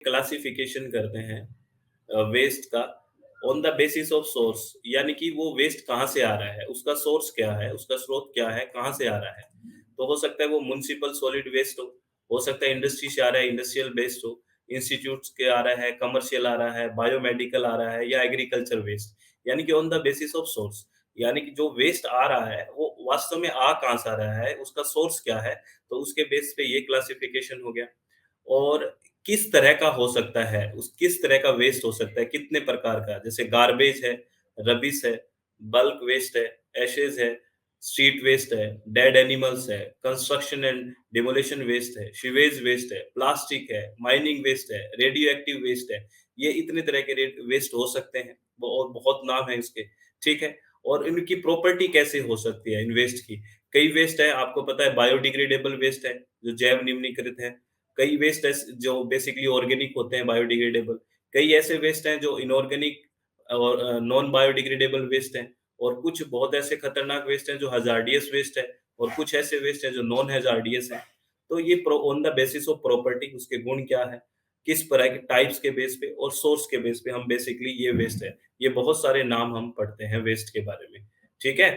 Classification करते हैं waste का on the basis of source, यानी कि वो वेस्ट कहाँ से आ रहा है, उसका सोर्स क्या है, उसका स्रोत क्या है, कहाँ से आ रहा है। तो हो सकता है वो म्युनिसिपल सॉलिड वेस्ट हो सकता है इंडस्ट्री से आ रहा है, इंडस्ट्रियल वेस्ट हो, इंस्टीट्यूट्स के आ रहा है, कमर्शियल आ रहा है, बायोमेडिकल आ रहा है या एग्रीकल्चर वेस्ट, यानी कि on the basis of source. यानी कि जो वेस्ट आ रहा है वो वास्तव में आ कहाँ से आ रहा है, उसका सोर्स क्या है, तो उसके बेस पे ये क्लासिफिकेशन हो गया। और किस तरह का हो सकता है, उस किस तरह का वेस्ट हो सकता है, कितने प्रकार का, जैसे गार्बेज है, रबिश है, बल्क वेस्ट है, एशेज़ है, स्ट्रीट वेस्ट है, डेड एनिमल्स है, कंस्ट्रक्शन एंड डिमोलिशन वेस्ट है, सीवेज वेस्ट है, प्लास्टिक है, माइनिंग वेस्ट है, रेडियो एक्टिव वेस्ट है। ये इतने तरह के रे वेस्ट हो सकते हैं, और बहुत नाम है इसके, ठीक है? और इनकी प्रॉपर्टी कैसे हो सकती है इन वेस्ट की? कई वेस्ट है, आपको पता है बायोडिग्रेडेबल वेस्ट है, जो जैव निम्नीकृत है। कई वेस्ट जो बेसिकली ऑर्गेनिक होते हैं बायोडिग्रेडेबल। कई ऐसे वेस्ट हैं जो इनऑर्गेनिक और नॉन बायोडिग्रेडेबल वेस्ट हैं, और कुछ बहुत ऐसे खतरनाक वेस्ट हैं जो हज़ार्डियस वेस्ट है, और कुछ ऐसे वेस्ट हैं जो नॉन हज़ार्डियस हैं। तो ये on the basis of property, उसके गुण क्या है, किस तरह के टाइप्स के बेस पे और सोर्स के बेस पे हम बेसिकली ये वेस्ट है। ये बहुत सारे नाम हम पढ़ते हैं वेस्ट के बारे में, ठीक है?